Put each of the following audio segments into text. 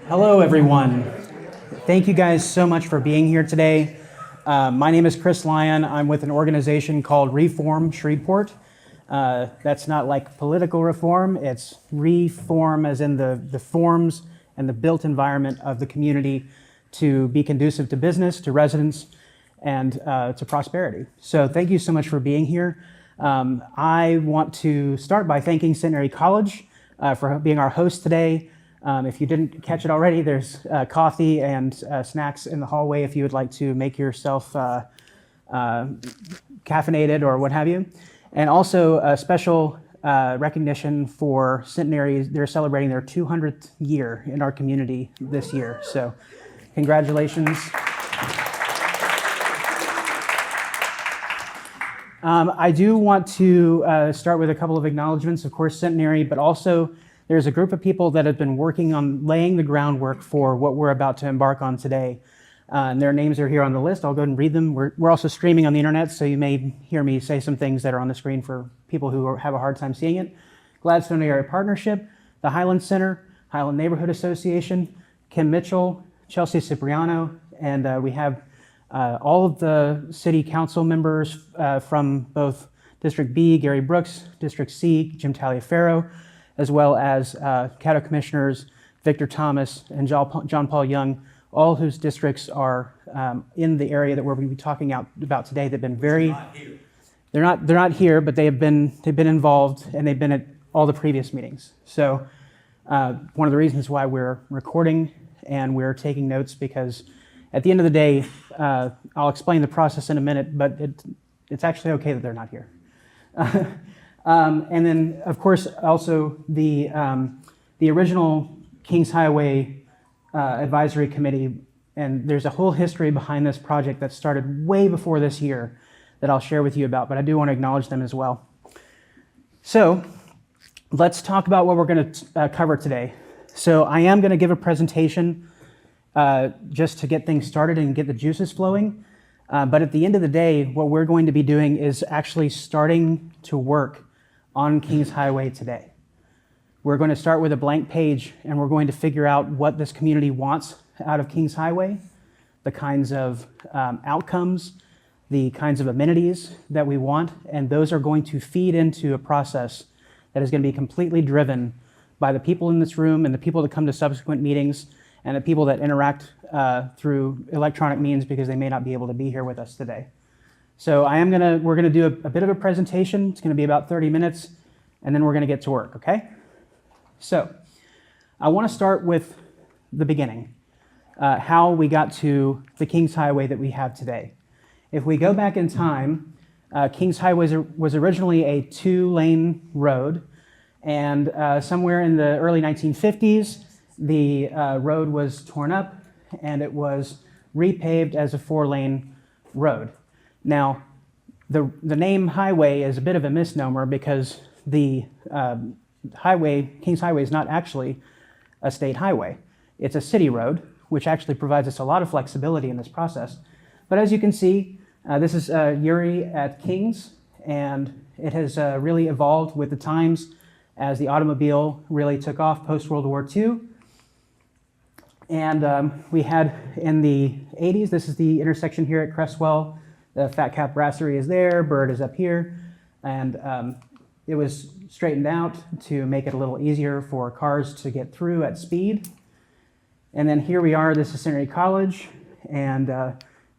Hello, everyone. Thank you guys so much for being here today. My name is Chris Lyon. I'm with an organization called Reform Shreveport. That's not like political reform, it's reform as in the forms and the built environment of the community to be conducive to business, to residents, and to prosperity. So thank you so much for being here. I want to start by thanking Centenary College for being our host today. If you didn't catch it already, there's coffee and snacks in the hallway if you would like to make yourself caffeinated or what have you. And also a special recognition for Centenary. They're celebrating their 200th year in our community this year. So congratulations. I do want to start with a couple of acknowledgments, of course, Centenary, but also there's a group of people that have been working on laying the groundwork for what we're about to embark on today. And their names are here on the list. I'll go ahead and read them. We're also streaming on the internet, so you may hear me say some things that are on the screen for people who have a hard time seeing it. Gladstone Area Partnership, the Highland Center, Highland Neighborhood Association, Kim Mitchell, Chelsea Cipriano, and we have all of the city council members from both District B, Gary Brooks, District C, Jim Taliaferro, as well as Caddo Commissioners Victor Thomas and John Paul Young, all whose districts are in the area that we're going to be talking about today. They've been very, they're not here, but they've been involved and they've been at all the previous meetings. So one of the reasons why we're recording and we're taking notes, because at the end of the day, I'll explain the process in a minute, but it's actually okay that they're not here. And then, of course, also the original Kings Highway Advisory Committee, and there's a whole history behind this project that started way before this year that I'll share with you about, but I do want to acknowledge them as well. So let's talk about what we're going to cover today. So I am going to give a presentation just to get things started and get the juices flowing. But at the end of the day, what we're going to be doing is actually starting to work on Kings Highway today. We're going to start with a blank page and we're going to figure out what this community wants out of Kings Highway, the kinds of outcomes, the kinds of amenities that we want, and those are going to feed into a process that is going to be completely driven by the people in this room and the people that come to subsequent meetings and the people that interact through electronic means because they may not be able to be here with us today. So we're gonna do a bit of a presentation. It's gonna be about 30 minutes, and then we're gonna get to work, okay? So I wanna start with the beginning, how we got to the Kings Highway that we have today. If we go back in time, Kings Highway was originally a 2-lane road, and somewhere in the early 1950s, the road was torn up and it was repaved as a 4-lane road. Now, the name highway is a bit of a misnomer because the Kings Highway is not actually a state highway. It's a city road, which actually provides us a lot of flexibility in this process. But as you can see, this is Uri at Kings, and it has really evolved with the times as the automobile really took off post-World War II. And we had in the 80s, this is the intersection here at Cresswell. The Fat Cap Brasserie is there, Bird is up here, and it was straightened out to make it a little easier for cars to get through at speed. And then here we are, this is Centenary College, and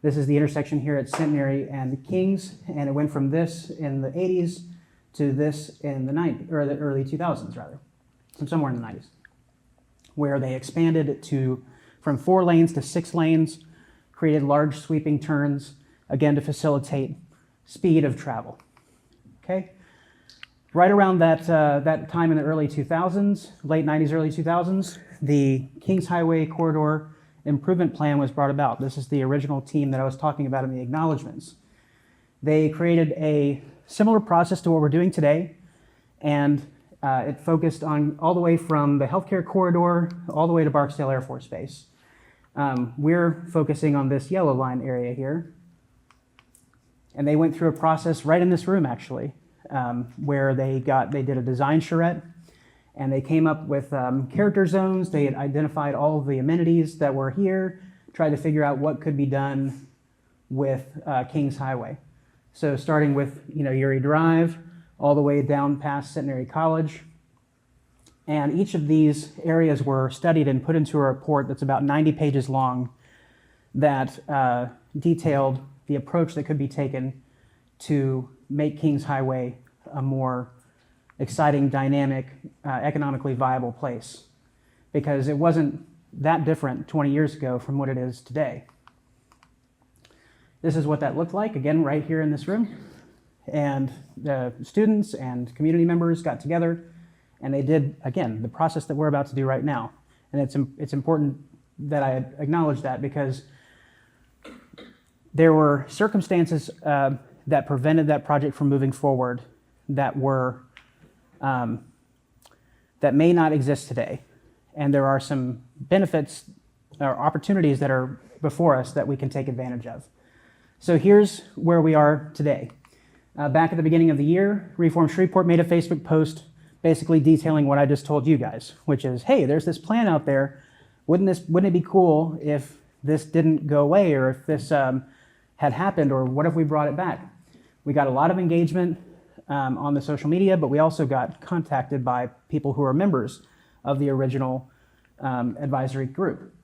this is the intersection here at Centenary and Kings, and it went from this in the 80s to this in the 90s, or the early 2000s rather, somewhere in the 90s, where they expanded it from 4 lanes to 6 lanes, created large sweeping turns, again to facilitate speed of travel. Okay, right around that time in the early 2000s, late 90s, early 2000s, the Kings Highway Corridor Improvement Plan was brought about. This is the original team that I was talking about in the acknowledgments. They created a similar process to what we're doing today, and it focused on all the way from the healthcare corridor all the way to Barksdale Air Force Base. We're focusing on this yellow line area here. And they went through a process right in this room, actually, where they did a design charrette, And they came up with character zones. They had identified all of the amenities that were here, tried to figure out what could be done with Kings Highway. So starting with Erie Drive, all the way down past Centenary College. And each of these areas were studied and put into a report that's about 90 pages long that detailed the approach that could be taken to make Kings Highway a more exciting, dynamic, economically viable place. Because it wasn't that different 20 years ago from what it is today. This is what that looked like, again, right here in this room. And the students and community members got together and they did, again, the process that we're about to do right now. And it's important that I acknowledge that because there were circumstances that prevented that project from moving forward that were, that may not exist today. And there are some benefits or opportunities that are before us that we can take advantage of. So here's where we are today. Back at the beginning of the year, Reform Shreveport made a Facebook post basically detailing what I just told you guys, which is, hey, there's this plan out there. Wouldn't it be cool if this didn't go away or if this had happened, or what if we brought it back? We got a lot of engagement on the social media, but we also got contacted by people who are members of the original advisory group.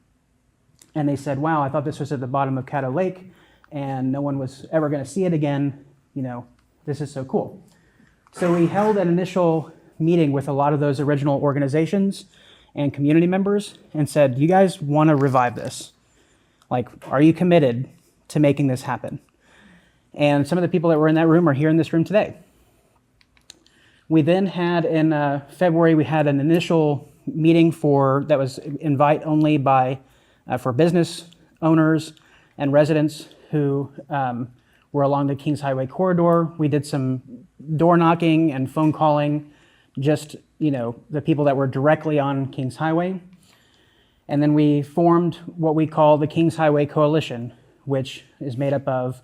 And they said, wow, I thought this was at the bottom of Caddo Lake and no one was ever going to see it again. This is so cool. So we held an initial meeting with a lot of those original organizations and community members and said, you guys want to revive this? Like, are you committed to making this happen? And some of the people that were in that room are here in this room today. We then had in February, we had an initial meeting that was invite only for business owners and residents who were along the Kings Highway corridor. We did some door knocking and phone calling, just the people that were directly on Kings Highway. And then we formed what we call the Kings Highway Coalition, which is made up of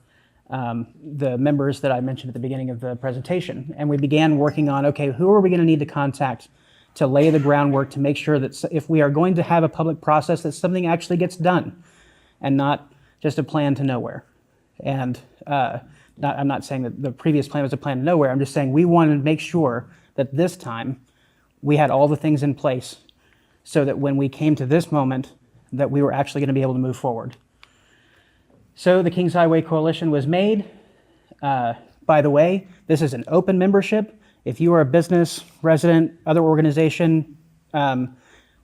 the members that I mentioned at the beginning of the presentation. And we began working on, okay, who are we going to need to contact to lay the groundwork to make sure that if we are going to have a public process, that something actually gets done and not just a plan to nowhere. And I'm not saying that the previous plan was a plan to nowhere. I'm just saying we wanted to make sure that this time we had all the things in place so that when we came to this moment, that we were actually going to be able to move forward. So the Kings Highway Coalition was made. By the way, this is an open membership. If you are a business, resident, other organization,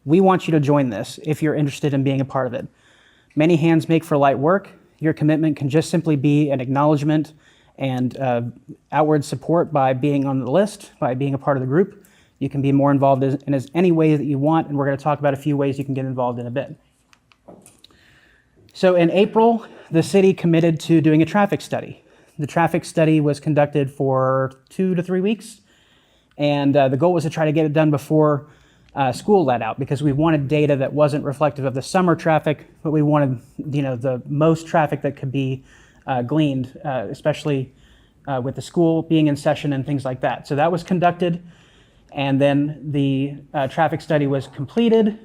we want you to join this if you're interested in being a part of it. Many hands make for light work. Your commitment can just simply be an acknowledgement and outward support by being on the list, by being a part of the group. You can be more involved in any way that you want, and we're going to talk about a few ways you can get involved in a bit. So in April, the city committed to doing a traffic study. The traffic study was conducted for 2 to 3 weeks, and the goal was to try to get it done before school let out, because we wanted data that wasn't reflective of the summer traffic, but we wanted the most traffic that could be gleaned, especially with the school being in session and things like that. So that was conducted, and then the traffic study was completed,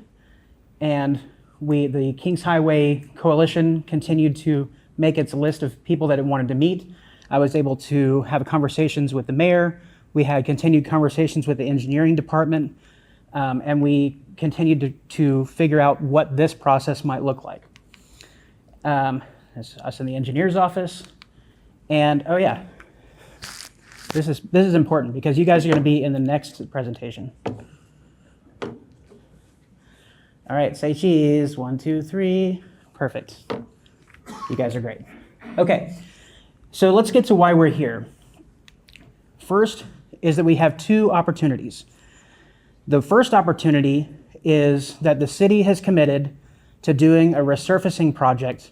and the Kings Highway Coalition continued to make its list of people that it wanted to meet. I was able to have conversations with the mayor. We had continued conversations with the engineering department, and we continued to figure out what this process might look like. That's us in the engineer's office. And oh yeah, this is important because you guys are going to be in the next presentation. All right, say cheese. 1, 2, 3. Perfect. You guys are great. Okay, so let's get to why we're here. First is that we have 2 opportunities. The first opportunity is that the city has committed to doing a resurfacing project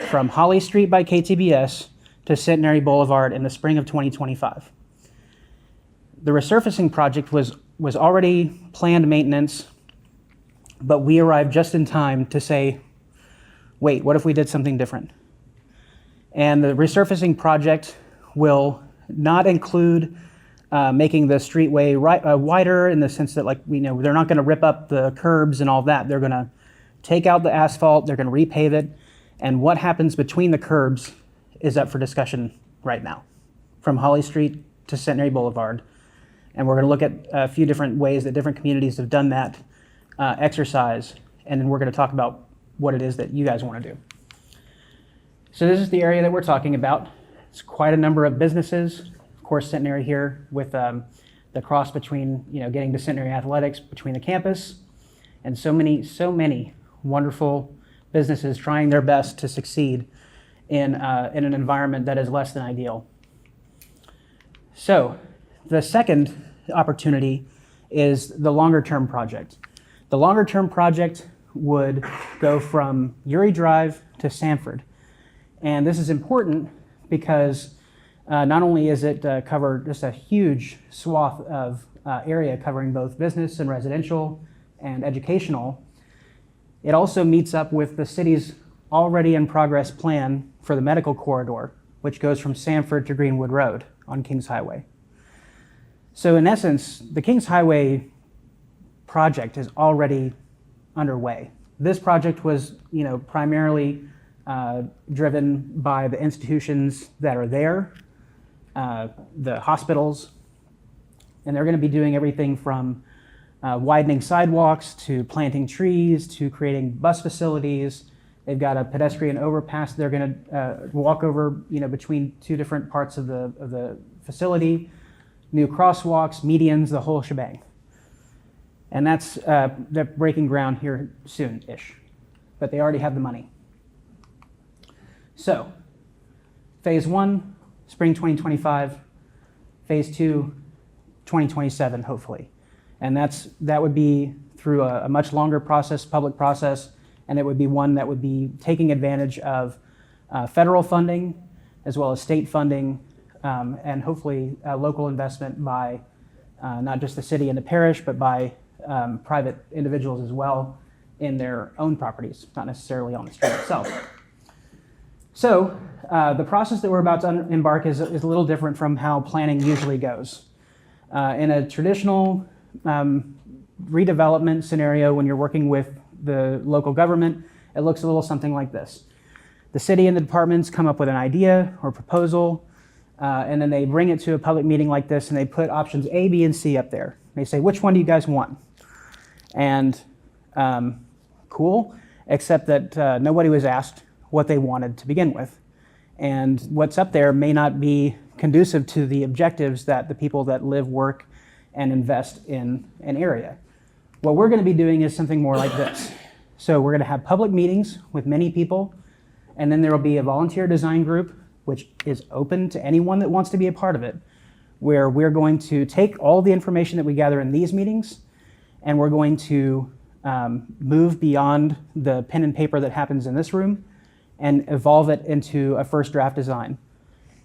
from Holly Street by KTBS to Centenary Boulevard in the spring of 2025. The resurfacing project was already planned maintenance, but we arrived just in time to say, wait, what if we did something different? And the resurfacing project will not include making the streetway wider in the sense that, like, they're not going to rip up the curbs and all that. They're going to take out the asphalt, they're going to repave it, and what happens between the curbs is up for discussion right now, from Holly Street to Centenary Boulevard. And we're going to look at a few different ways that different communities have done that exercise, and then we're going to talk about what it is that you guys want to do. So this is the area that we're talking about. It's quite a number of businesses. Of course, Centenary here with the cross between, getting to Centenary Athletics between the campus, and so many wonderful businesses trying their best to succeed in an environment that is less than ideal. So the second opportunity is the longer term project. The longer term project would go from Uri Drive to Sanford. And this is important because not only is it cover just a huge swath of area covering both business and residential and educational, it also meets up with the city's already in progress plan for the medical corridor, which goes from Sanford to Greenwood Road on Kings Highway. So in essence, the Kings Highway project is already underway. This project was, primarily driven by the institutions that are there, the hospitals, and they're going to be doing everything from widening sidewalks to planting trees to creating bus facilities. They've got a pedestrian overpass they're going to walk over, between two different parts of the facility. New crosswalks, medians, the whole shebang. And that's they're breaking ground here soon-ish, but they already have the money. So, phase 1, spring 2025, phase 2, 2027, hopefully. And that would be through a much longer process, public process, and it would be one that would be taking advantage of federal funding as well as state funding, and hopefully local investment by not just the city and the parish, but by private individuals as well in their own properties, not necessarily on the street itself. So the process that we're about to embark is a little different from how planning usually goes. In a traditional redevelopment scenario, when you're working with the local government, it looks a little something like this. The city and the departments come up with an idea or proposal, and then they bring it to a public meeting like this, and they put options A, B, and C up there. They say, which one do you guys want? And cool, except that nobody was asked what they wanted to begin with. And what's up there may not be conducive to the objectives that the people that live, work, and invest in an area. What we're going to be doing is something more like this. So we're going to have public meetings with many people, and then there will be a volunteer design group, which is open to anyone that wants to be a part of it, where we're going to take all the information that we gather in these meetings, and we're going to move beyond the pen and paper that happens in this room and evolve it into a first draft design.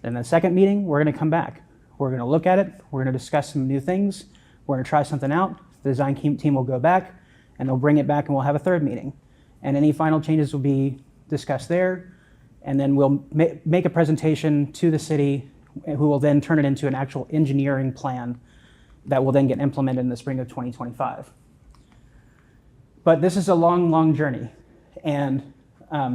In the second meeting, we're going to come back. We're going to look at it. We're going to discuss some new things. We're going to try something out. The design team will go back, and they'll bring it back, and we'll have a third meeting. And any final changes will be discussed there, and then we'll make a presentation to the city, who will then turn it into an actual engineering plan that will then get implemented in the spring of 2025. But this is a long, long journey, and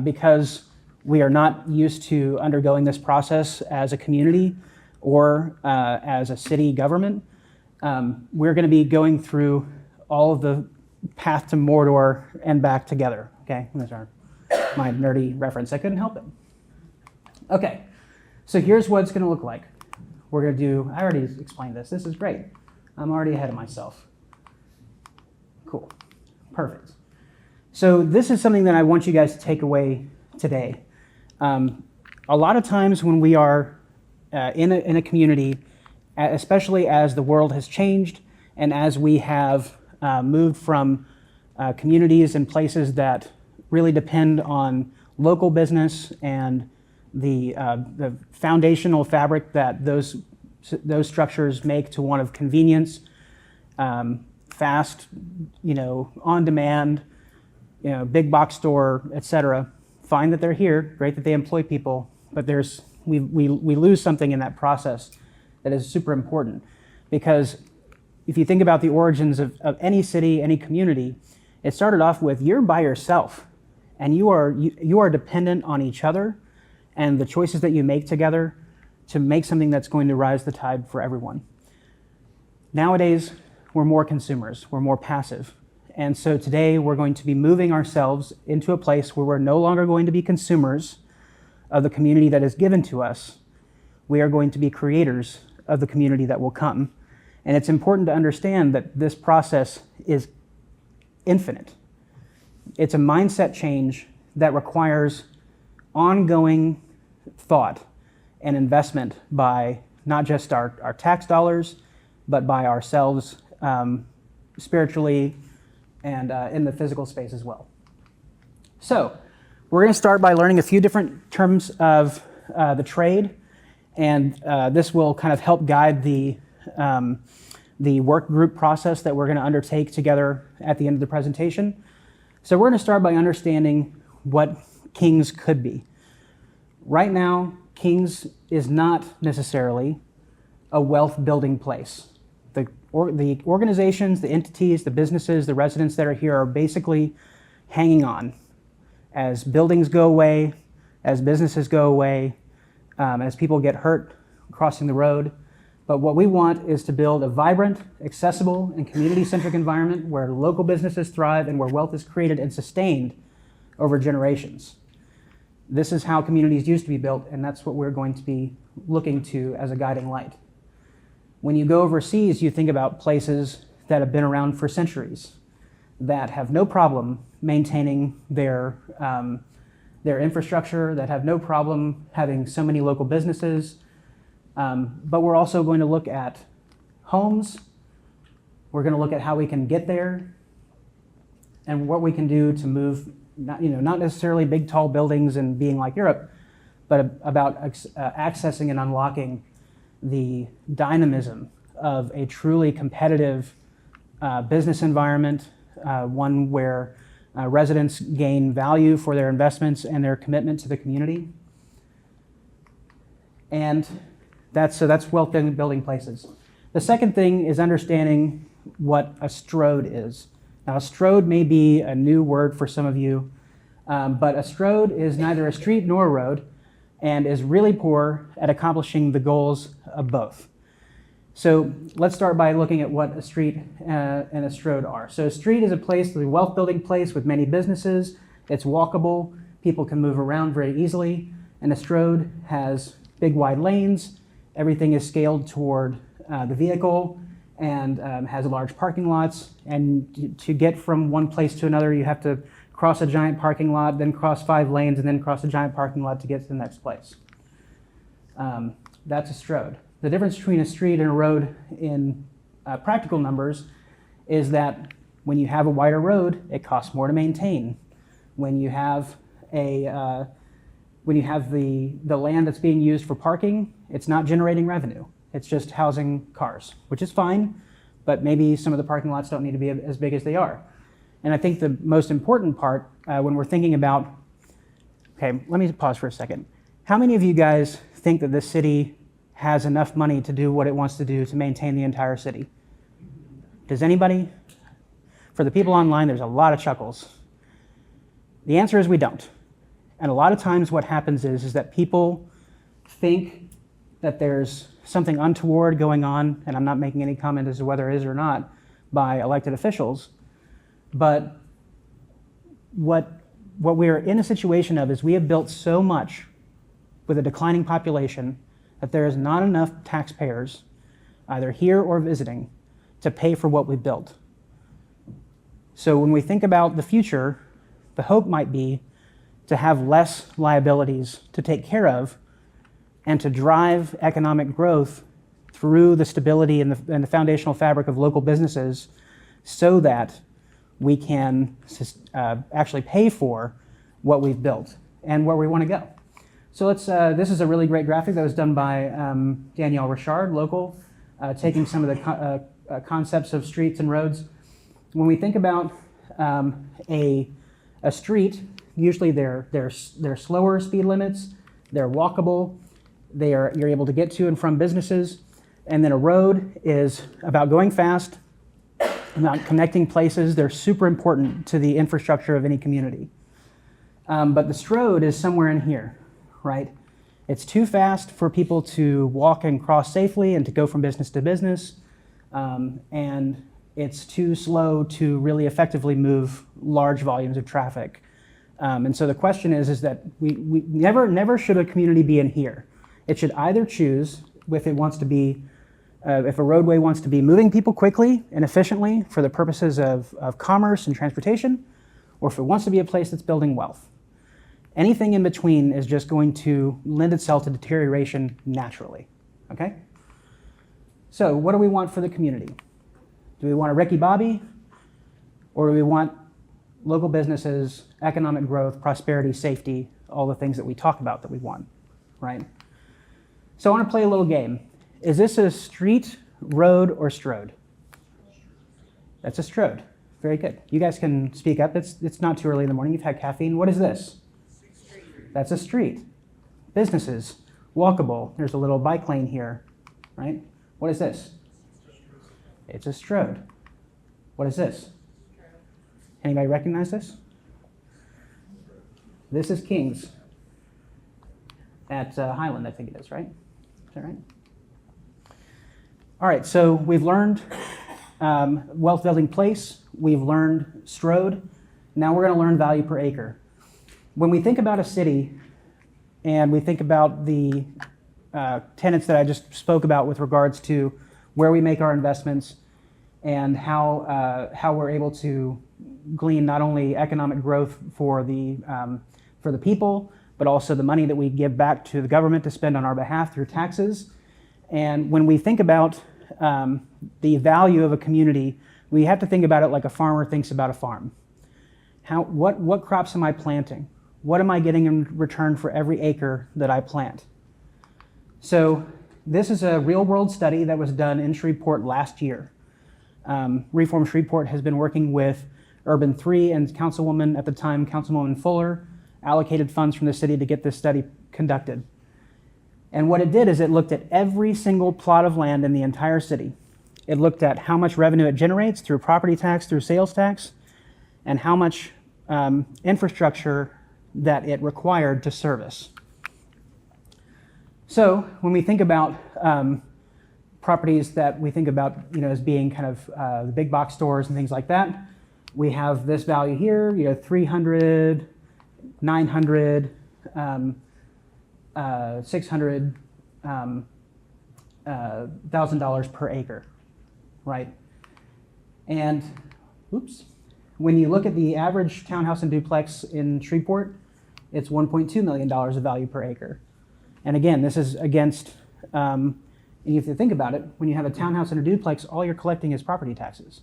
because we are not used to undergoing this process as a community or as a city government, we're going to be going through all of the path to Mordor and back together. Okay, that's my nerdy reference. I couldn't help it. Okay, so here's what it's going to look like. We're going to do, I already explained this. This is great. I'm already ahead of myself. Cool, perfect. So this is something that I want you guys to take away today. A lot of times when we are in a community, especially as the world has changed and as we have moved from communities and places that really depend on local business and the foundational fabric that those structures make to one of convenience, fast, on demand, big box store, etc. Fine that they're here, great that they employ people, but we lose something in that process that is super important. Because if you think about the origins of any city, any community, it started off with you're by yourself and you are dependent on each other and the choices that you make together to make something that's going to rise the tide for everyone. Nowadays, we're more consumers, we're more passive. And so today we're going to be moving ourselves into a place where we're no longer going to be consumers of the community that is given to us. We are going to be creators of the community that will come. And it's important to understand that this process is infinite. It's a mindset change that requires ongoing thought and investment by not just our tax dollars, but by ourselves spiritually and in the physical space as well. So we're going to start by learning a few different terms of the trade, and this will kind of help guide the work group process that we're going to undertake together at the end of the presentation. So we're going to start by understanding what Kings could be. Right now, Kings is not necessarily a wealth building place. The organizations, the entities, the businesses, the residents that are here are basically hanging on. As buildings go away, as businesses go away, as people get hurt crossing the road. But what we want is to build a vibrant, accessible, and community-centric environment where local businesses thrive and where wealth is created and sustained over generations. This is how communities used to be built, and that's what we're going to be looking to as a guiding light. When you go overseas, you think about places that have been around for centuries, that have no problem maintaining their infrastructure, that have no problem having so many local businesses. But we're also going to look at homes. We're going to look at how we can get there and what we can do to move, not necessarily big, tall buildings and being like Europe, but about accessing and unlocking the dynamism of a truly competitive business environment, one where residents gain value for their investments and their commitment to the community. And that's wealth building places. The second thing is understanding what a strode is. Now, a strode may be a new word for some of you, but a strode is neither a street nor a road and is really poor at accomplishing the goals of both. So let's start by looking at what a street and a strode are. So a street is a place, a wealth building place with many businesses. It's walkable, people can move around very easily, and a strode has big wide lanes. Everything is scaled toward the vehicle and has large parking lots. And to get from one place to another, you have to cross a giant parking lot, then cross 5 lanes, and then cross a giant parking lot to get to the next place. That's a strode. The difference between a street and a road in practical numbers is that when you have a wider road, it costs more to maintain. When you have the land that's being used for parking, it's not generating revenue. It's just housing cars, which is fine, but maybe some of the parking lots don't need to be as big as they are. And I think the most important part when we're thinking about, okay, let me pause for a second. How many of you guys think that this city has enough money to do what it wants to do to maintain the entire city? Does anybody? For the people online, there's a lot of chuckles. The answer is we don't. And a lot of times what happens is that people think that there's something untoward going on, and I'm not making any comment as to whether it is or not, by elected officials. But what we're in a situation of is we have built so much with a declining population that there is not enough taxpayers, either here or visiting, to pay for what we built. So when we think about the future, the hope might be to have less liabilities to take care of and to drive economic growth through the stability and the foundational fabric of local businesses so that we can actually pay for what we've built and where we want to go. So this is a really great graphic that was done by Danielle Richard, local, taking some of the concepts of streets and roads. When we think about a street, usually they're slower speed limits, they're walkable, you're able to get to and from businesses. And then a road is about going fast, about connecting places. They're super important to the infrastructure of any community. But the Strode is somewhere in here, right? It's too fast for people to walk and cross safely and to go from business to business. And it's too slow to really effectively move large volumes of traffic. And so the question is that we never should a community be in here. It should either choose if it wants to be, if a roadway wants to be moving people quickly and efficiently for the purposes of commerce and transportation, or if it wants to be a place that's building wealth. Anything in between is just going to lend itself to deterioration naturally, okay? So what do we want for the community? Do we want a Ricky Bobby, or do we want local businesses, economic growth, prosperity, safety, all the things that we talk about that we want, right? So I want to play a little game. Is this a street, road, or strode? That's a strode. Very good. You guys can speak up. It's not too early in the morning. You've had caffeine. What is this? That's a street. Businesses, walkable. There's a little bike lane here, right? What is this? It's a strode. What is this? Anybody recognize this? This is King's at Highland, I think it is, right? Is that right? All right, so we've learned wealth building place. We've learned strode. Now we're going to learn value per acre. When we think about a city and we think about the tenets that I just spoke about with regards to where we make our investments and how we're able to glean not only economic growth for the people, but also the money that we give back to the government to spend on our behalf through taxes. And when we think about the value of a community, we have to think about it like a farmer thinks about a farm. What crops am I planting? What am I getting in return for every acre that I plant? So this is a real-world study that was done in Shreveport last year. Reform Shreveport has been working with Urban 3 and Councilwoman, at the time, Councilwoman Fuller, allocated funds from the city to get this study conducted. And what it did is it looked at every single plot of land in the entire city. It looked at how much revenue it generates through property tax, through sales tax, and how much infrastructure that it required to service. So when we think about properties that we think about, as being kind of the big box stores and things like that, we have this value here, $300, $900, $600, $1,000 per acre, right? And, when you look at the average townhouse and duplex in Shreveport, it's $1.2 million of value per acre. And again, this is against, and you have to think about it, when you have a townhouse and a duplex, all you're collecting is property taxes.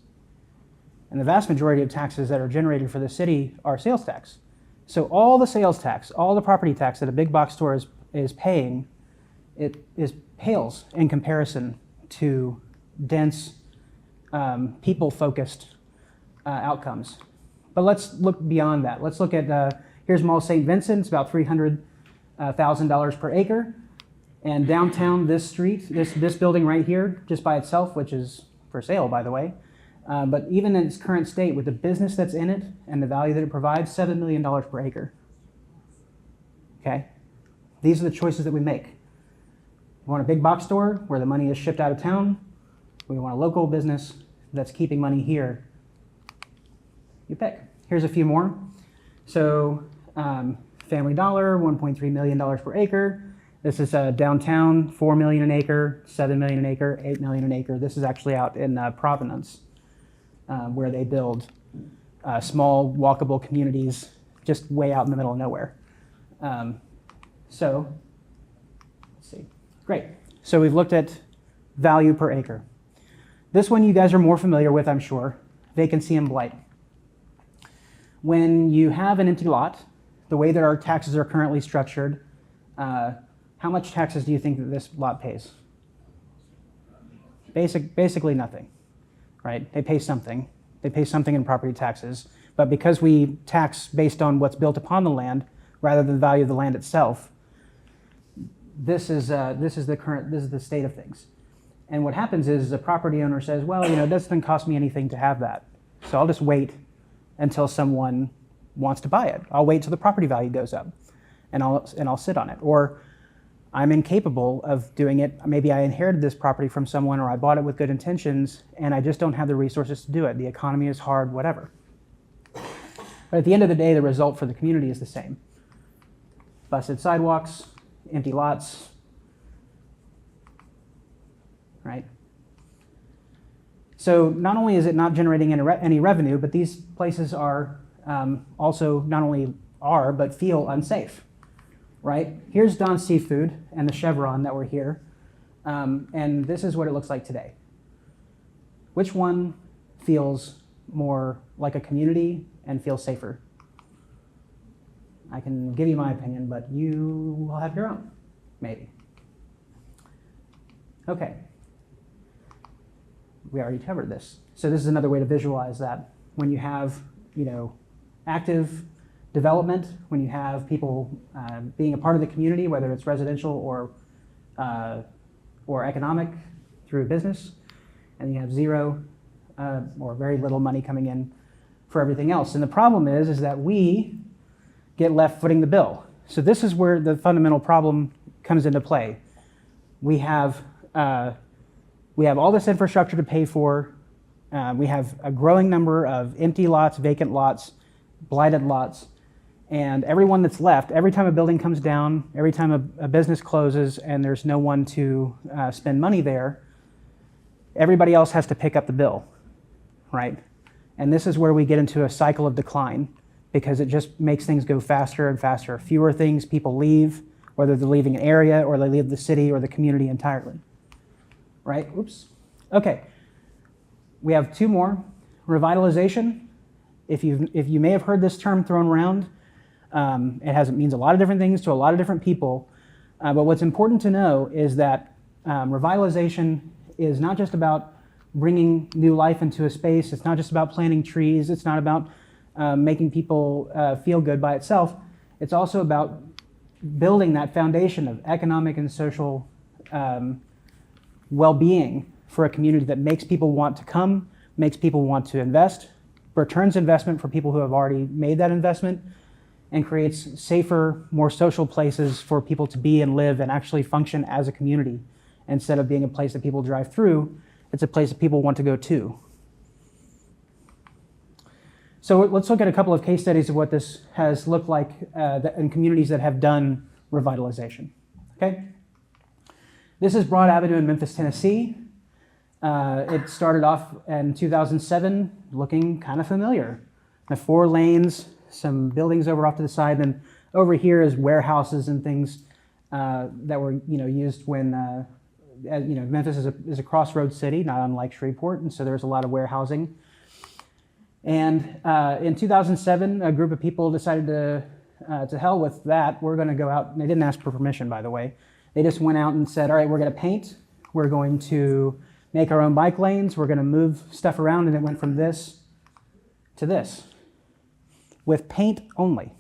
And the vast majority of taxes that are generated for the city are sales tax. So all the sales tax, all the property tax that a big box store is paying, it pales in comparison to dense, people-focused outcomes. But let's look beyond that. Let's look at, here's Mall St. Vincent, it's about $300,000 per acre. And downtown, this street, this building right here, just by itself, which is for sale, by the way, but even in its current state, with the business that's in it and the value that it provides, $7 million per acre. Okay? These are the choices that we make. We want a big box store where the money is shipped out of town. We want a local business that's keeping money here. You pick. Here's a few more. So Family Dollar, $1.3 million per acre. This is downtown, $4 million an acre, $7 million an acre, $8 million an acre. This is actually out in Providence, where they build small, walkable communities just way out in the middle of nowhere. So, let's see. Great. So we've looked at value per acre. This one you guys are more familiar with, I'm sure, vacancy and blight. When you have an empty lot, the way that our taxes are currently structured, how much taxes do you think that this lot pays? Basically nothing, right? They pay something. They pay something in property taxes, but because we tax based on what's built upon the land rather than the value of the land itself, this is the state of things. And what happens is the property owner says, well, it doesn't cost me anything to have that. So I'll just wait until someone wants to buy it. I'll wait till the property value goes up and I'll sit on it. Or I'm incapable of doing it. Maybe I inherited this property from someone, or I bought it with good intentions and I just don't have the resources to do it. The economy is hard, whatever. But at the end of the day, the result for the community is the same. Busted sidewalks, empty lots, right? So not only is it not generating any revenue, but these places are also not only are, but feel unsafe, right? Here's Don's Seafood and the Chevron that were here. And this is what it looks like today. Which one feels more like a community and feels safer? I can give you my opinion, but you will have your own, maybe. Okay. We already covered this. So this is another way to visualize that. When you have, active development, when you have people being a part of the community, whether it's residential or economic through business, and you have zero or very little money coming in for everything else. And the problem is that we get left footing the bill. So this is where the fundamental problem comes into play. We have all this infrastructure to pay for. We have a growing number of empty lots, vacant lots, blighted lots, and everyone that's left, every time a building comes down, every time a business closes and there's no one to spend money there, everybody else has to pick up the bill, right? And this is where we get into a cycle of decline, because it just makes things go faster and faster. Fewer things, people leave, whether they're leaving an area or they leave the city or the community entirely. Right? Oops. Okay. We have two more. Revitalization. If you may have heard this term thrown around, it means a lot of different things to a lot of different people. But what's important to know is that revitalization is not just about bringing new life into a space. It's not just about planting trees. It's not about making people feel good by itself. It's also about building that foundation of economic and social well-being for a community that makes people want to come, makes people want to invest, returns investment for people who have already made that investment, and creates safer, more social places for people to be and live and actually function as a community. Instead of being a place that people drive through, it's a place that people want to go to. So let's look at a couple of case studies of what this has looked like in communities that have done revitalization. Okay? This is Broad Avenue in Memphis, Tennessee. It started off in 2007 looking kind of familiar. The 4 lanes, some buildings over off to the side, and over here is warehouses and things that were used when Memphis is a crossroads city, not unlike Shreveport, and so there's a lot of warehousing. And in 2007, a group of people decided to hell with that. We're going to go out, and they didn't ask for permission, by the way. They just went out and said, all right, we're going to paint. We're going to make our own bike lanes. We're going to move stuff around, and it went from this to this with paint only,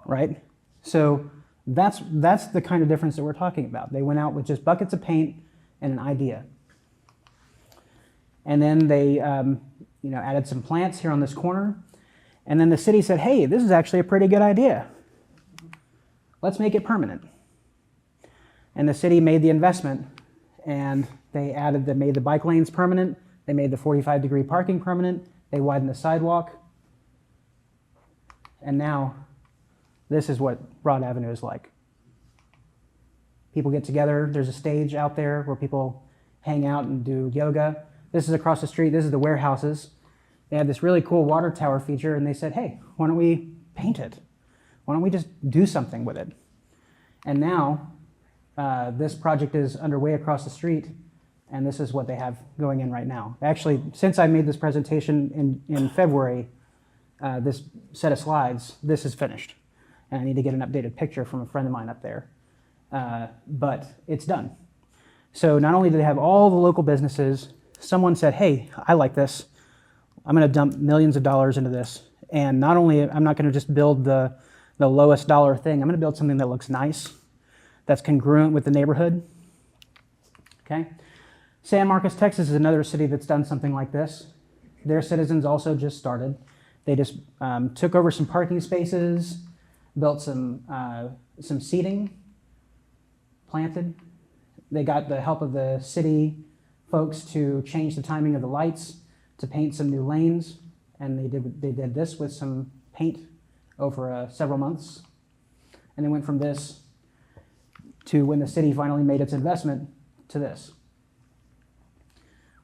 right? So that's the kind of difference that we're talking about. They went out with just buckets of paint and an idea. And then they added some plants here on this corner. And then the city said, hey, this is actually a pretty good idea. Let's make it permanent. And the city made the investment, and they made the bike lanes permanent. They made the 45-degree parking permanent. They widened the sidewalk. And now this is what Broad Avenue is like. People get together. There's a stage out there where people hang out and do yoga. This is across the street. This is the warehouses. They had this really cool water tower feature, and they said, hey, why don't we paint it? Why don't we just do something with it? And now this project is underway across the street, and this is what they have going in right now. Actually, since I made this presentation in February, this set of slides, this is finished. And I need to get an updated picture from a friend of mine up there. But it's done. So not only do they have all the local businesses, someone said, hey, I like this. I'm going to dump millions of dollars into this. And not only, I'm not going to just build the lowest dollar thing, I'm going to build something that looks nice, that's congruent with the neighborhood. Okay? San Marcos, Texas is another city that's done something like this. Their citizens also just started. They just took over some parking spaces, built some seating, planted. They got the help of the city folks to change the timing of the lights, to paint some new lanes, and they did this with some paint over several months. And they went from this to when the city finally made its investment to this,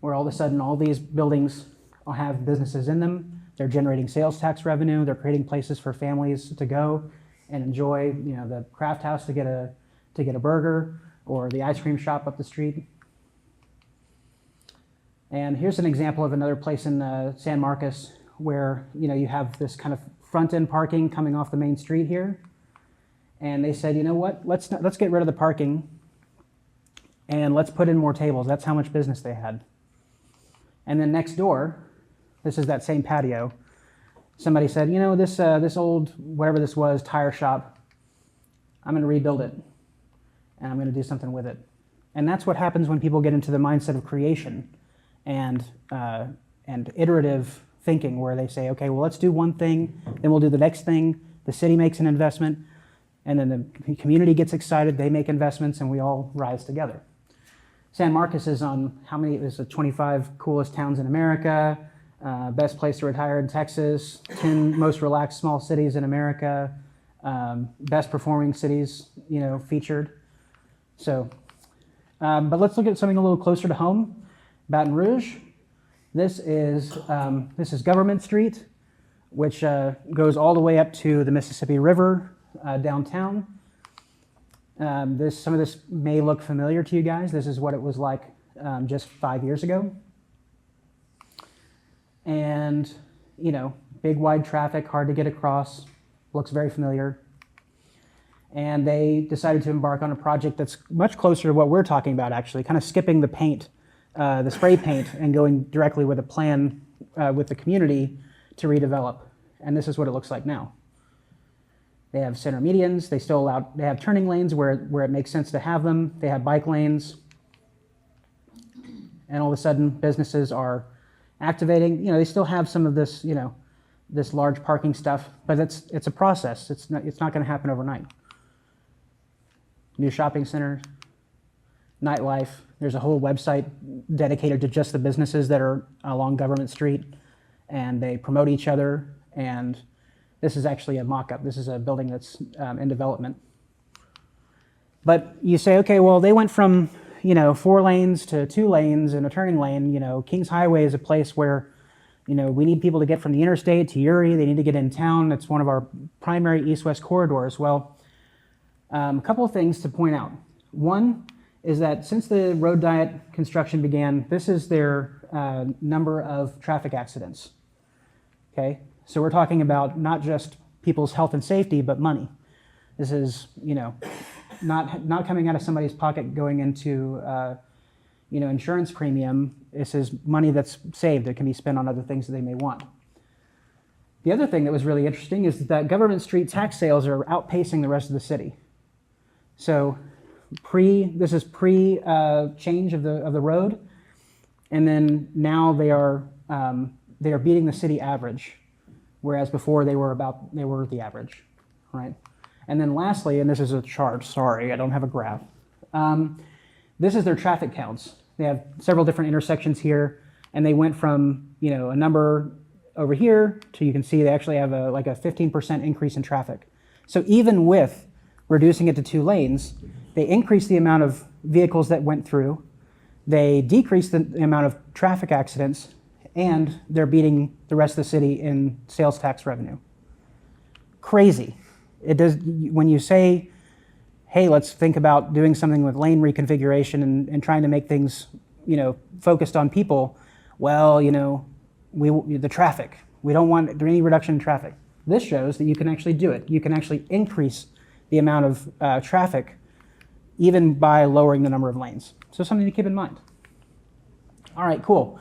where all of a sudden all these buildings all have businesses in them. They're generating sales tax revenue. They're creating places for families to go and enjoy, the craft house to get a burger, or the ice cream shop up the street. And here's an example of another place in San Marcos where you have this kind of front-end parking coming off the main street here. And they said, you know what, let's get rid of the parking and let's put in more tables. That's how much business they had. And then next door, this is that same patio. Somebody said, this old, whatever this was, tire shop, I'm going to rebuild it, and I'm going to do something with it. And that's what happens when people get into the mindset of creation and iterative thinking, where they say, okay, well, let's do one thing, then we'll do the next thing. The city makes an investment, and then the community gets excited, they make investments, and we all rise together. San Marcos is on it was the 25 coolest towns in America, best place to retire in Texas, 10 most relaxed small cities in America, best performing cities, featured. So, but let's look at something a little closer to home. Baton Rouge. This is Government Street, which goes all the way up to the Mississippi River downtown. Some of this may look familiar to you guys. This is what it was like just 5 years ago. And, big wide traffic, hard to get across, looks very familiar. And they decided to embark on a project that's much closer to what we're talking about, actually, kind of skipping the paint, the spray paint, and going directly with a plan with the community to redevelop. And this is what it looks like now. They have center medians. They have turning lanes where it makes sense to have them. They have bike lanes. And all of a sudden, businesses are activating. They still have some of this, this large parking stuff, but it's a process. It's not going to happen overnight. New shopping centers, nightlife. There's a whole website dedicated to just the businesses that are along Government Street, and they promote each other. And this is actually a mock-up. This is a building that's in development. But you say, okay, well, they went from 4 lanes to 2 lanes and a turning lane. Kings Highway is a place where, we need people to get from the interstate to Erie. They need to get in town. It's one of our primary east-west corridors. Well, a couple of things to point out. One is that since the road diet construction began, this is their number of traffic accidents. Okay, so we're talking about not just people's health and safety, but money. This is, not coming out of somebody's pocket going into, insurance premium. This is money that's saved that can be spent on other things that they may want. The other thing that was really interesting is that Government Street tax sales are outpacing the rest of the city. So this is pre change of the road, and then now they are beating the city average, whereas before they were the average, right? And then lastly, and this is a chart, sorry, I don't have a graph. This is their traffic counts. They have several different intersections here, and they went from, a number over here to, you can see they actually have a 15% increase in traffic. So even with reducing it to 2 lanes, they increased the amount of vehicles that went through, they decreased the amount of traffic accidents, and they're beating the rest of the city in sales tax revenue. Crazy. It does, when you say, hey, let's think about doing something with lane reconfiguration and trying to make things, focused on people, well, the traffic, we don't want any reduction in traffic. This shows that you can actually do it. You can actually increase the amount of traffic even by lowering the number of lanes. So something to keep in mind. All right, cool.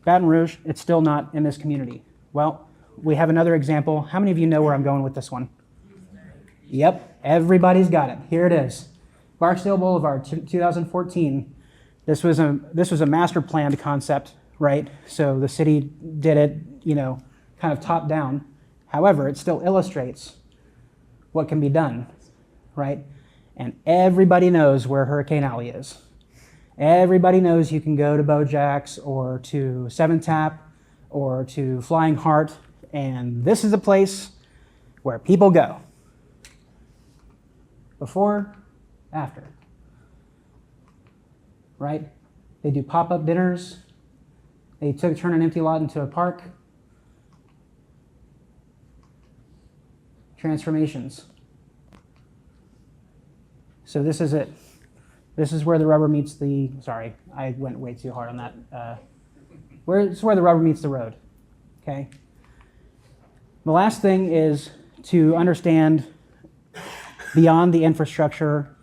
Baton Rouge, it's still not in this community. Well, we have another example. How many of you know where I'm going with this one? Yep, everybody's got it. Here it is. Barksdale Boulevard, 2014. This was a master planned concept, right? So the city did it, kind of top down. However, it still illustrates what can be done, right? And everybody knows where Hurricane Alley is. Everybody knows you can go to Bojack's or to Seven Tap or to Flying Heart, and this is a place where people go. Before, after. Right? They do pop-up dinners. They turn an empty lot into a park. Transformations. So this is it. This is where the rubber meets the, sorry, I went way too hard on that. It's where the rubber meets the road, okay? The last thing is to understand beyond the infrastructure,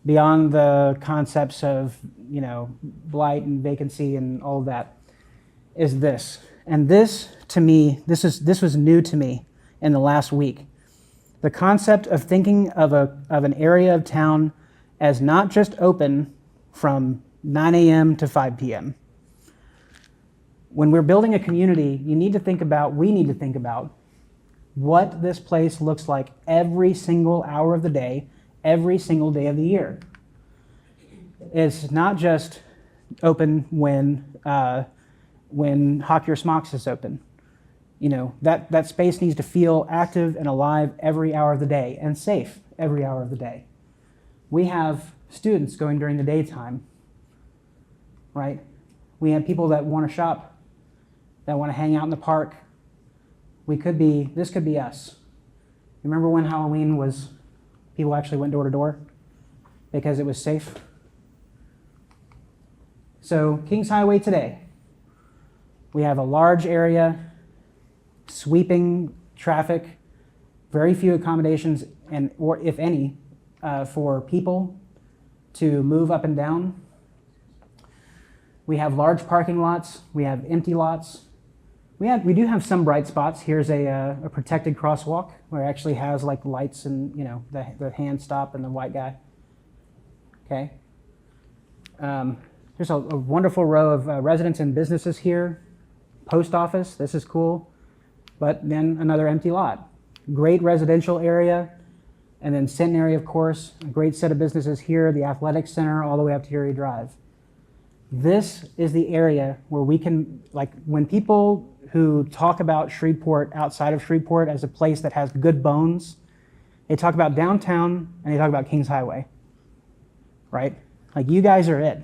beyond the concepts of, blight and vacancy and all of that, is this. And this, to me, this was new to me in the last week. The concept of thinking of an area of town as not just open from 9 a.m. to 5 p.m. When we're building a community, we need to think about what this place looks like every single hour of the day, every single day of the year. It's not just open when Hawk Your Smocks is open. That space needs to feel active and alive every hour of the day and safe every hour of the day. We have students going during the daytime, right? We have people that want to shop, that want to hang out in the park. This could be us. Remember when Halloween was, people actually went door to door because it was safe? So Kings Highway today, we have a large area, sweeping traffic, very few accommodations, or if any, for people to move up and down. We have large parking lots. We have empty lots. We do have some bright spots. Here's a protected crosswalk where it actually has like lights and the hand stop and the white guy. Okay. There's a wonderful row of residents and businesses here. Post office. This is cool. But then another empty lot. Great residential area. And then Centenary, of course, a great set of businesses here, the Athletic Center, all the way up to Erie Drive. This is the area where we can, when people who talk about Shreveport outside of Shreveport as a place that has good bones, they talk about downtown and they talk about Kings Highway, right? You guys are it.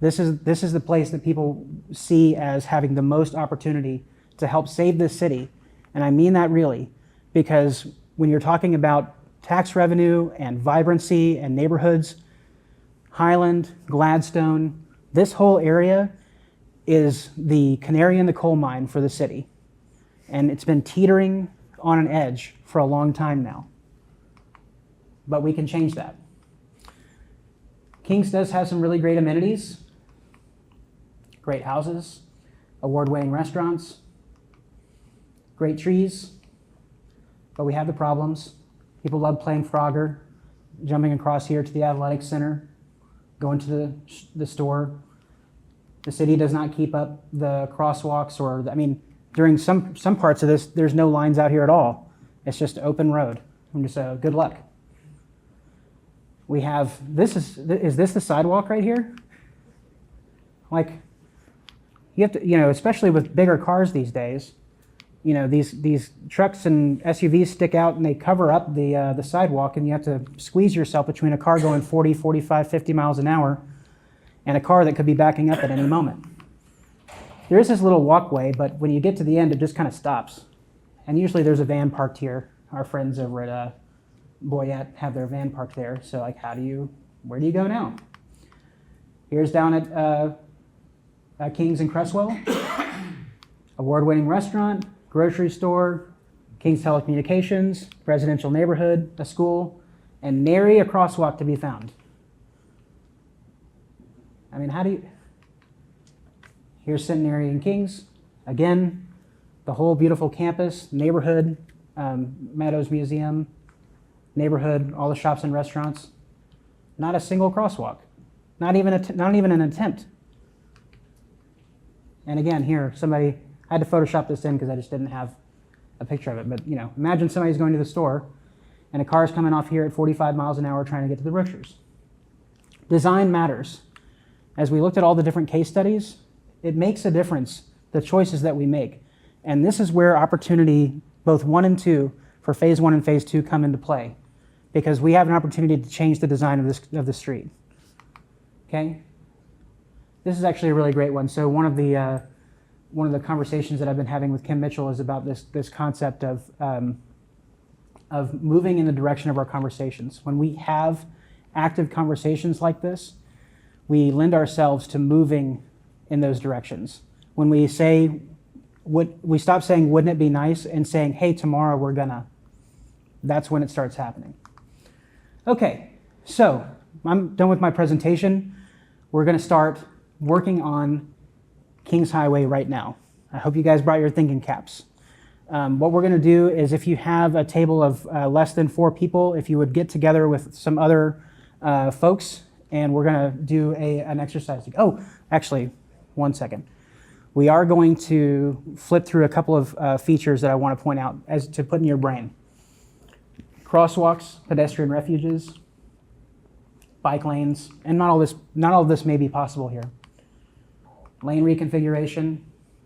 This is the place that people see as having the most opportunity to help save this city. And I mean that really, because when you're talking about tax revenue and vibrancy and neighborhoods, Highland, Gladstone, this whole area is the canary in the coal mine for the city. And it's been teetering on an edge for a long time now. But we can change that. Kings does have some really great amenities, great houses, award-winning restaurants, great trees, but we have the problems. People love playing Frogger, jumping across here to the athletic center, going to the store. The city does not keep up the crosswalks during some parts of this, there's no lines out here at all. It's just open road. I'm just good luck. We have, is this the sidewalk right here? You have to, especially with bigger cars these days, these trucks and SUVs stick out and they cover up the sidewalk, and you have to squeeze yourself between a car going 40, 45, 50 miles an hour and a car that could be backing up at any moment. There is this little walkway, but when you get to the end, it just kind of stops. And usually there's a van parked here. Our friends over at Boyette have their van parked there. So where do you go now? Here's down at Kings and Cresswell, award-winning restaurant, grocery store, Kings Telecommunications, residential neighborhood, a school, and nary a crosswalk to be found. Here's Centenary and Kings. Again, the whole beautiful campus, neighborhood, Meadows Museum, neighborhood, all the shops and restaurants. Not a single crosswalk. Not even an attempt. And again, here, somebody, I had to Photoshop this in because I just didn't have a picture of it. But, imagine somebody's going to the store and a car's coming off here at 45 miles an hour trying to get to the Brookshires. Design matters. As we looked at all the different case studies, it makes a difference, the choices that we make. And this is where opportunity, both 1 and 2, for phase 1 and phase 2 come into play, because we have an opportunity to change the design of the street. Okay? This is actually a really great one. So one of the conversations that I've been having with Kim Mitchell is about this concept of moving in the direction of our conversations. When we have active conversations like this, we lend ourselves to moving in those directions. When we say, we stop saying, wouldn't it be nice, and saying, hey, tomorrow we're gonna, that's when it starts happening. Okay, so I'm done with my presentation. We're gonna start working on Kings Highway right now. I hope you guys brought your thinking caps. What we're gonna do is, if you have a table of less than 4 people, if you would get together with some other folks, and we're gonna do an exercise. Oh, actually, 1 second. We are going to flip through a couple of features that I want to point out as to put in your brain. Crosswalks, pedestrian refuges, bike lanes, and not all of this may be possible here. Lane reconfiguration,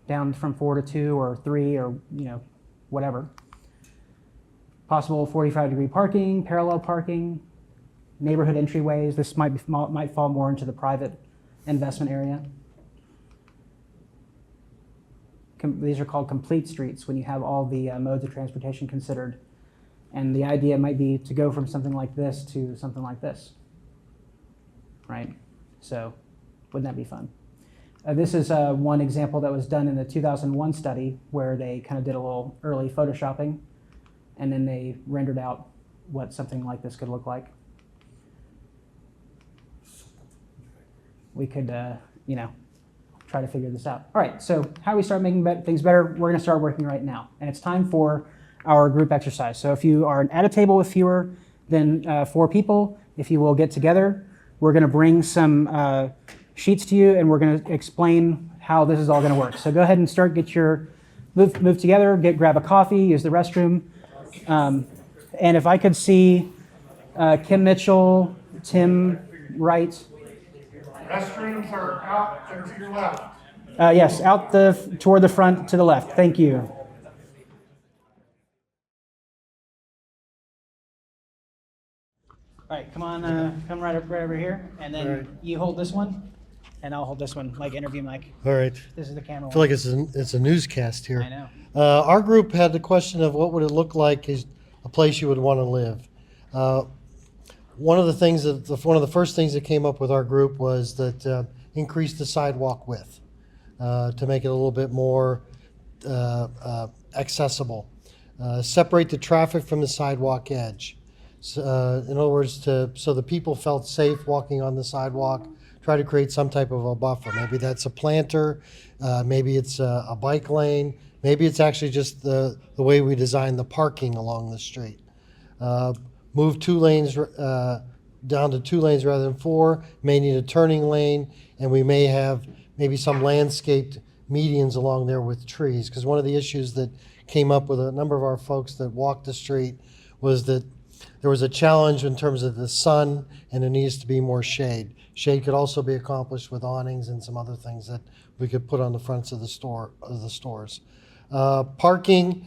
down from 4 to 2 or 3 or whatever. Possible 45-degree parking, parallel parking, neighborhood entryways. This might fall more into the private investment area. These are called complete streets when you have all the modes of transportation considered. And the idea might be to go from something like this to something like this, right? So wouldn't that be fun? This is one example that was done in the 2001 study where they kind of did a little early photoshopping, and then they rendered out what something like this could look like. We could, try to figure this out. All right, so how do we start making things better? We're going to start working right now, and it's time for our group exercise. So if you are at a table with fewer than 4 people, if you will get together, we're going to bring some sheets to you, and we're going to explain how this is all going to work. So go ahead and start, move together, grab a coffee, use the restroom. And if I could see Kim Mitchell, Tim Wright. Restrooms are out and to your left. Yes, toward the front to the left. Thank you. All right, come right over here, and then you hold this one, and I'll hold this one, like interview mic. All right. This is the camera. I feel like it's a newscast here. I know. Our group had the question of what would it look like is a place you would want to live. One of the first things that came up with our group was that increase the sidewalk width to make it a little bit more accessible. Separate the traffic from the sidewalk edge. In other words, so the people felt safe walking on the sidewalk. Try to create some type of a buffer. Maybe that's a planter, maybe it's a bike lane, maybe it's actually just the way we design the parking along the street. Move 2 lanes down to 2 lanes rather than 4, may need a turning lane, and we may have maybe some landscaped medians along there with trees, because one of the issues that came up with a number of our folks that walked the street was that there was a challenge in terms of the sun, and there needs to be more shade. Shade could also be accomplished with awnings and some other things that we could put on the fronts of the stores. Parking,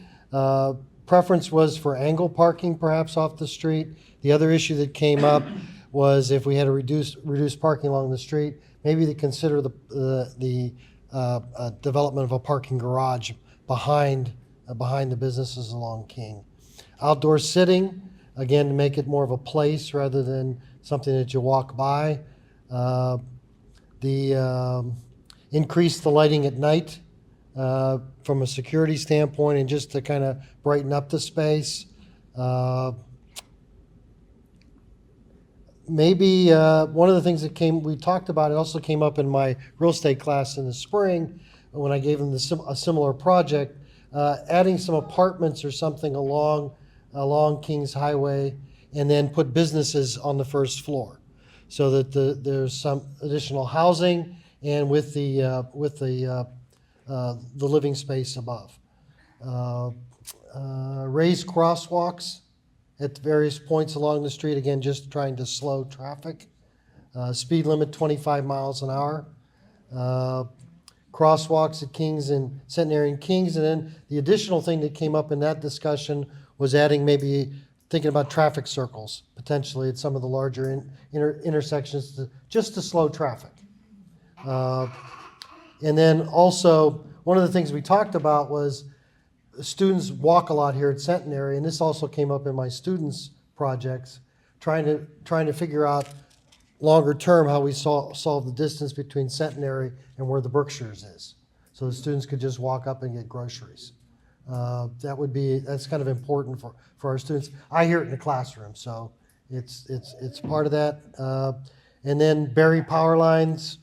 preference was for angle parking, perhaps off the street. The other issue that came up was if we had to reduce parking along the street, maybe to consider the development of a parking garage behind the businesses along King. Outdoor sitting, again, to make it more of a place rather than something that you walk by. Increase the lighting at night from a security standpoint, and just to kind of brighten up the space. Maybe one of the things that we talked about, it also came up in my real estate class in the spring when I gave them a similar project, adding some apartments or something along Kings Highway, and then put businesses on the first floor. so that there's some additional housing and with the living space above. Raised crosswalks at various points along the street, again, just trying to slow traffic. Speed limit 25 miles an hour. Crosswalks at Kings and Centenary and Kings. And then the additional thing that came up in that discussion was adding, maybe thinking about traffic circles, potentially at some of the larger intersections just to slow traffic. And then also, one of the things we talked about was students walk a lot here at Centenary, and this also came up in my students' projects, trying to figure out longer term how we solve the distance between Centenary and where the Berkshires is, so the students could just walk up and get groceries. That's kind of important for our students. I hear it in the classroom, so it's part of that. And then bury power lines,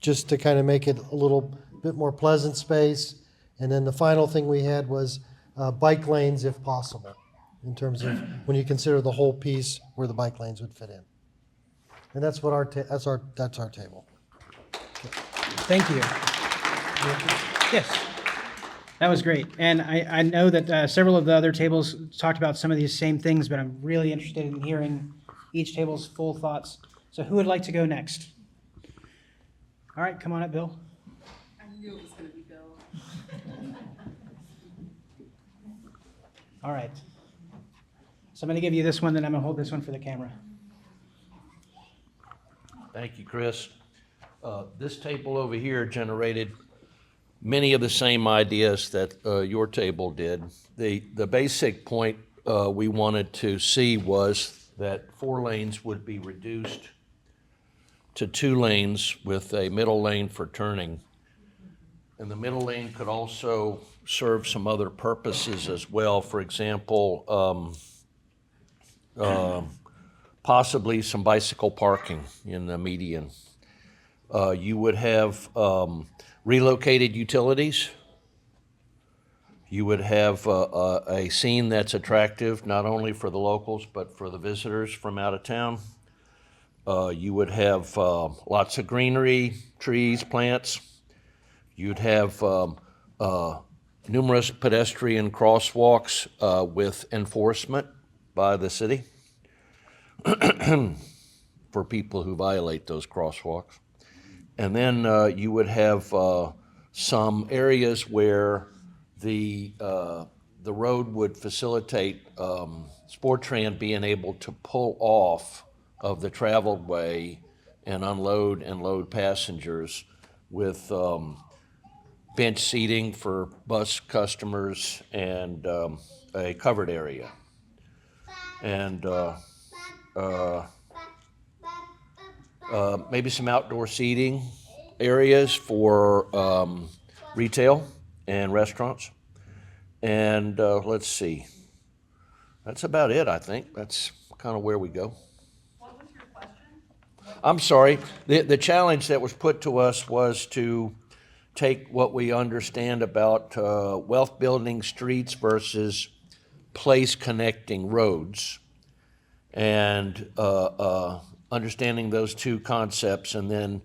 just to kind of make it a little bit more pleasant space. And then the final thing we had was bike lanes if possible, in terms of when you consider the whole piece where the bike lanes would fit in. And that's what that's our table. Thank you. Yes, that was great. And I know that several of the other tables talked about some of these same things, but I'm really interested in hearing each table's full thoughts. So who would like to go next? All right, come on up, Bill. I knew it was going to be Bill. All right. So I'm going to give you this one, then I'm going to hold this one for the camera. Thank you, Chris. This table over here generated many of the same ideas that your table did. The basic point we wanted to see was that 4 lanes would be reduced to 2 lanes with a middle lane for turning. And the middle lane could also serve some other purposes as well. For example, possibly some bicycle parking in the median. You would have relocated utilities. You would have a scene that's attractive not only for the locals but for the visitors from out of town. You would have lots of greenery, trees, plants. You'd have numerous pedestrian crosswalks with enforcement by the city for people who violate those crosswalks. And then you would have some areas where the road would facilitate Sportran being able to pull off of the traveled way and unload and load passengers with bench seating for bus customers and a covered area. And maybe some outdoor seating areas for retail and restaurants. And let's see, that's about it, I think. That's kind of where we go. What was your question? I'm sorry. The challenge that was put to us was to take what we understand about wealth building streets versus place connecting roads, and understanding those two concepts, and then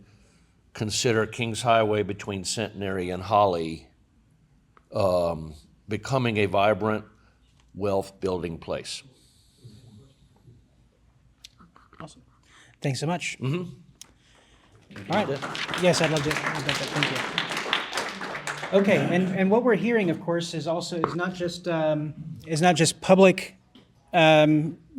consider Kings Highway between Centenary and Holly becoming a vibrant wealth building place. Awesome. Thanks so much. Mm-hmm. All right. Yes, I'd love to. Thank you. Okay, and what we're hearing, of course, is not just public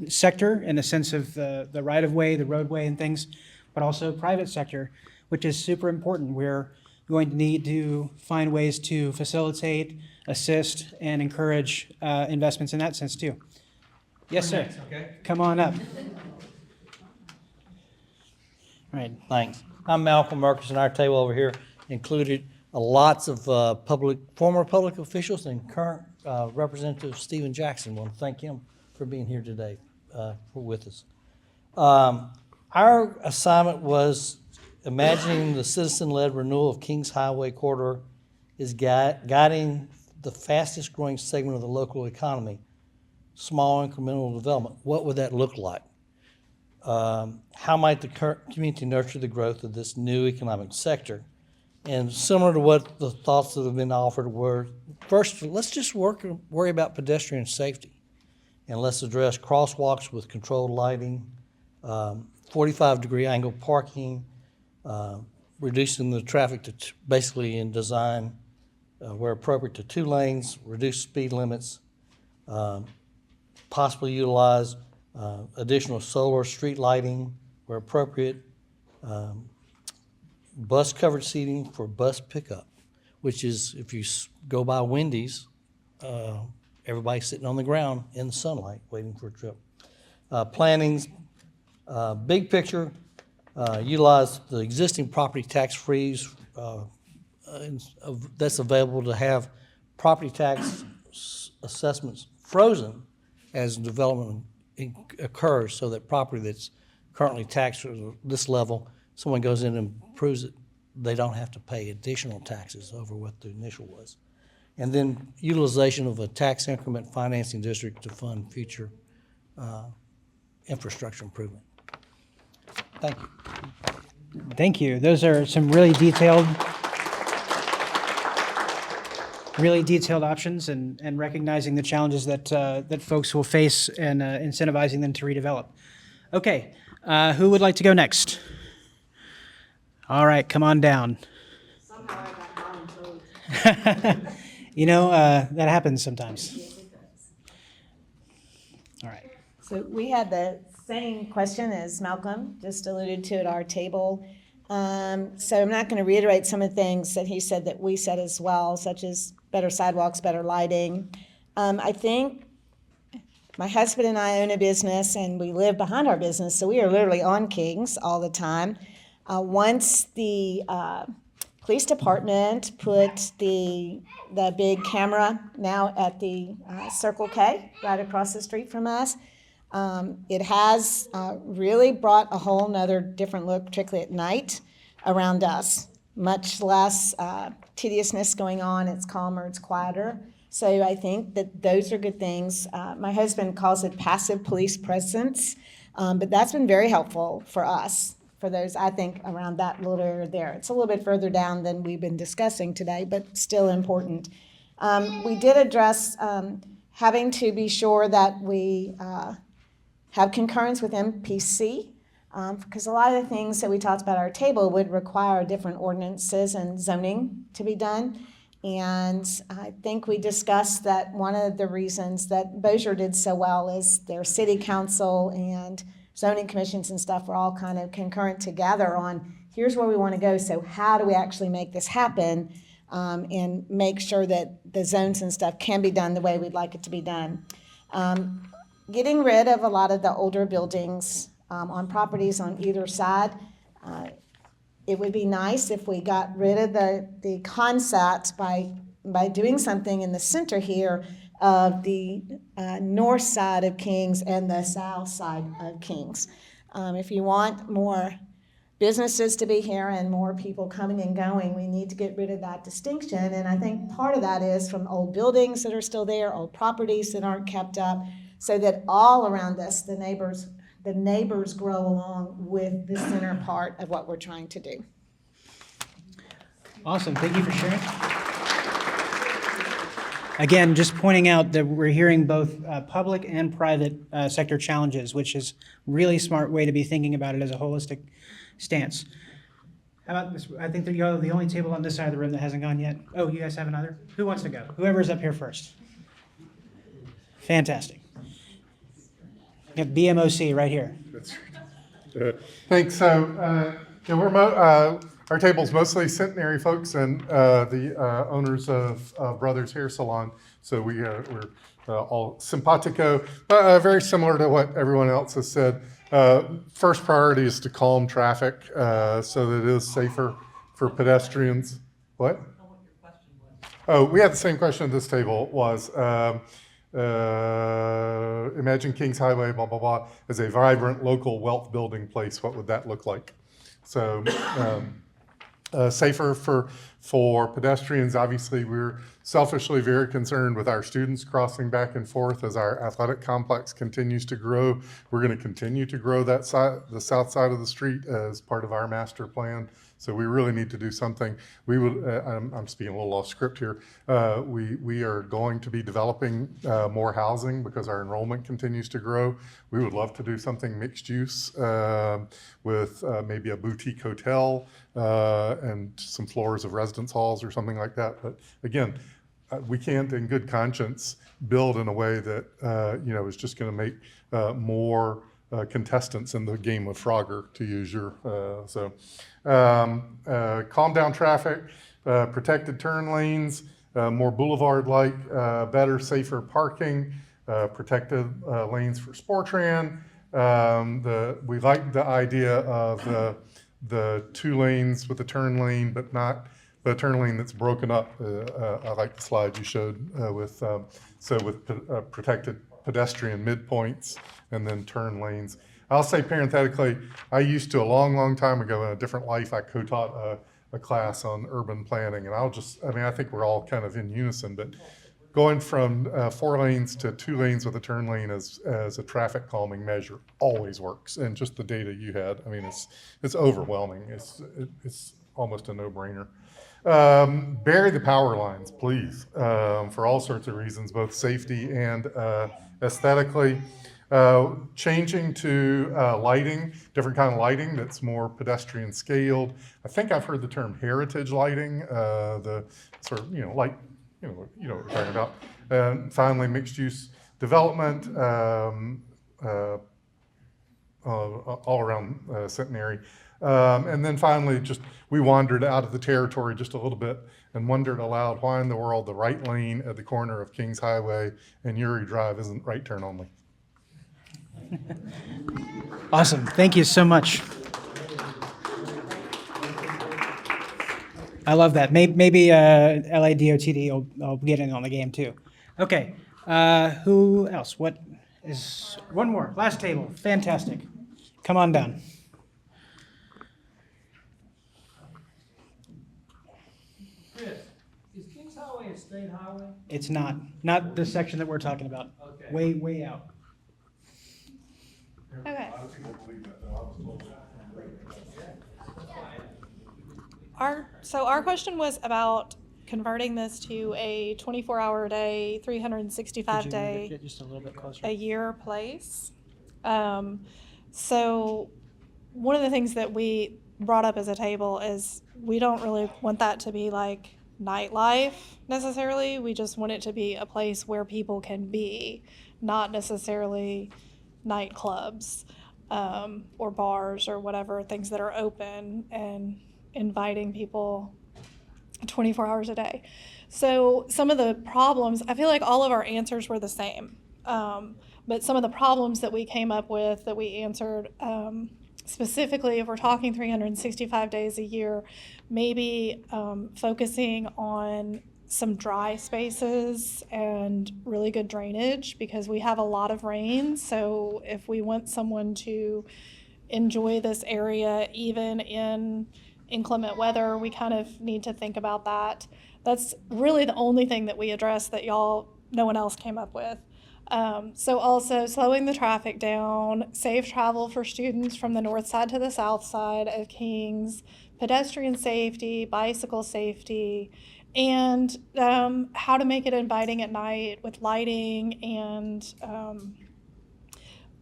sector in the sense of the right of way, the roadway, and things, but also private sector, which is super important. We're going to need to find ways to facilitate, assist, and encourage investments in that sense too. Yes, sir. Okay. Come on up. All right. Thanks. I'm Malcolm Merkis, and our table over here included lots of former public officials and current Representative Stephen Jackson. I want to thank him for being here today with us. Our assignment was imagining the citizen-led renewal of Kings Highway corridor is guiding the fastest growing segment of the local economy, small incremental development. What would that look like? how might the current community nurture the growth of this new economic sector? And similar to what the thoughts that have been offered were, first, let's just worry about pedestrian safety. And let's address crosswalks with controlled lighting, 45-degree angle parking, reducing the traffic to basically in design where appropriate to 2 lanes, reduce speed limits, possibly utilize additional solar street lighting where appropriate, bus covered seating for bus pickup, which is if you go by Wendy's, everybody's sitting on the ground in the sunlight waiting for a trip. Planning's big picture, utilize the existing property tax freeze that's available to have property tax assessments frozen as development occurs, so that property that's currently taxed at this level, someone goes in and improves it, they don't have to pay additional taxes over what the initial was. And then utilization of a tax increment financing district to fund future infrastructure improvement. Thank you. Thank you. Those are some really detailed options and recognizing the challenges that folks will face and incentivizing them to redevelop. Okay, who would like to go next? All right, come on down. Somehow I got voluntold. That happens sometimes. Yes, it does. All right. So we had the same question as Malcolm just alluded to at our table. So I'm not going to reiterate some of the things that he said that we said as well, such as better sidewalks, better lighting. I think my husband and I own a business and we live behind our business, so we are literally on Kings all the time. Once the police department put the big camera now at the Circle K right across the street from us, it has really brought a whole nother different look, particularly at night, around us. Much less tediousness going on. It's calmer, it's quieter. So I think that those are good things. My husband calls it passive police presence, but that's been very helpful for us, for those, I think, around that little area there. It's a little bit further down than we've been discussing today, but still important. We did address having to be sure that we have concurrence with MPC, because a lot of the things that we talked about at our table would require different ordinances and zoning to be done. And I think we discussed that one of the reasons that Bossier did so well is their city council and zoning commissions and stuff were all kind of concurrent together on here's where we want to go, so how do we actually make this happen and make sure that the zones and stuff can be done the way we'd like it to be done. Getting rid of a lot of the older buildings on properties on either side. It would be nice if we got rid of the concept by doing something in the center here of the north side of Kings and the south side of Kings. If you want more businesses to be here and more people coming and going, we need to get rid of that distinction. And I think part of that is from old buildings that are still there, old properties that aren't kept up, so that all around us, the neighbors grow along with the center part of what we're trying to do. Awesome. Thank you for sharing. Again, just pointing out that we're hearing both public and private sector challenges, which is really smart way to be thinking about it as a holistic stance. How about this? I think that you're the only table on this side of the room that hasn't gone yet. Oh, you guys have another? Who wants to go? Whoever's up here first. Fantastic. We have BMOC right here. Thanks. So, our table's mostly centenary folks and the owners of Brothers Hair Salon. So we're all simpatico, very similar to what everyone else has said. First priority is to calm traffic so that it is safer for pedestrians. What? Oh, we had the same question at this table was, imagine Kings Highway, blah, blah, blah, as a vibrant local wealth building place. What would that look like? So safer for For pedestrians, obviously, we're selfishly very concerned with our students crossing back and forth as our athletic complex continues to grow. We're going to continue to grow that side, the south side of the street, as part of our master plan. So we really need to do something. We would, I'm speaking a little off script here. We are going to be developing more housing because our enrollment continues to grow. We would love to do something mixed use with maybe a boutique hotel and some floors of residence halls or something like that. But again, we can't in good conscience build in a way that, is just going to make more contestants in the game of Frogger, to use your, calm down traffic, protected turn lanes, more boulevard-like, better, safer parking, protected lanes for Sportran. We like the idea of the 2 lanes with the turn lane, but not a turn lane that's broken up. I like the slide you showed with protected pedestrian midpoints and then turn lanes. I'll say parenthetically, I used to a long, long time ago in a different life, I co-taught a class on urban planning, and I think we're all kind of in unison, but going from 4 lanes to 2 lanes with a turn lane as a traffic calming measure always works. And just the data you had, it's overwhelming. It's almost a no-brainer. Bury the power lines, please, for all sorts of reasons, both safety and aesthetically. Changing to lighting, different kind of lighting that's more pedestrian scaled. I think I've heard the term heritage lighting, the sort of, light, you know what we're talking about. And finally, mixed use development all around Centenary. And then finally, we wandered out of the territory just a little bit and wondered aloud why in the world the right lane at the corner of Kings Highway and Uri Drive isn't right turn only. Awesome. Thank you so much. I love that. Maybe LADOTD will get in on the game too. Okay. Who else? What is one more? Last table. Fantastic. Come on down. Chris, is Kings Highway a state highway? It's not the section that we're talking about. Okay. Way out. Okay. Our question was about converting this to a 24-hour a day, 365 day Get just a little bit closer. a year place. So one of the things that we brought up as a table is we don't really want that to be like nightlife necessarily. We just want it to be a place where people can be, not necessarily nightclubs or bars or whatever, things that are open and inviting people 24 hours a day. So some of the problems, I feel like all of our answers were the same. But some of the problems that we came up with that we answered, specifically if we're talking 365 days a year, maybe focusing on some dry spaces and really good drainage, because we have a lot of rain. So if we want someone to enjoy this area even in inclement weather, we kind of need to think about that. That's really the only thing that we addressed that no one else came up with. So also slowing the traffic down, safe travel for students from the north side to the south side of Kings, pedestrian safety, bicycle safety, and how to make it inviting at night with lighting. And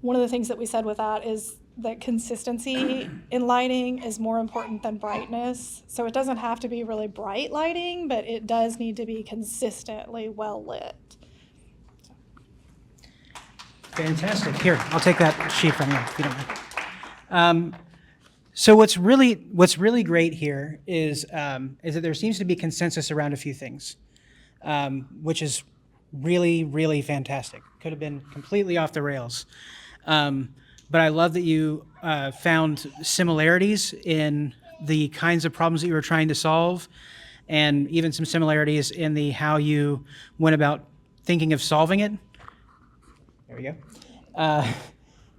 one of the things that we said with that is that consistency in lighting is more important than brightness. So it doesn't have to be really bright lighting, but it does need to be consistently well lit. Fantastic. Here, I'll take that sheet from you if you don't mind. So what's really great here is that there seems to be consensus around a few things, which is really, really fantastic. Could have been completely off the rails. But I love that you found similarities in the kinds of problems that you were trying to solve, and even some similarities in the how you went about thinking of solving it. There we go.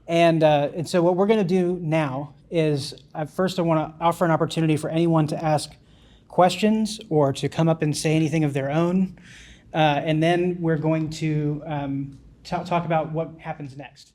And so what we're going to do now is first I want to offer an opportunity for anyone to ask questions or to come up and say anything of their own. And then we're going to talk about what happens next.